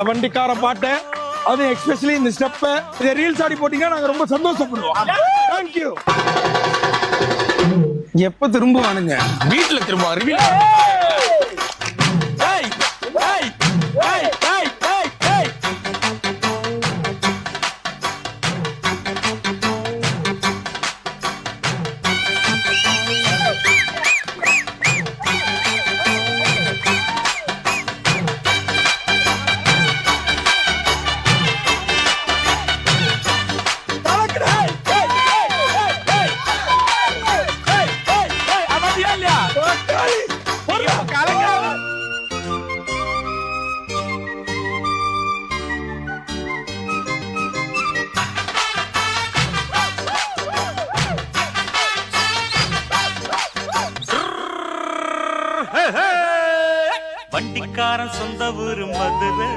வண்டிக்கார பாட்டை அது எக்ஸ்பெஷலி இந்த ஸ்டெப்பை இதை ரீல்ஸ் ஆடி போட்டீங்கன்னா நாங்க ரொம்ப சந்தோஷப்படுவோம். தேங்க்யூ. எப்ப திரும்புவானுங்க? வீட்டுல திரும்ப ரிவீல் வண்டிக்காரன் சொந்த ஊரு மதுரை,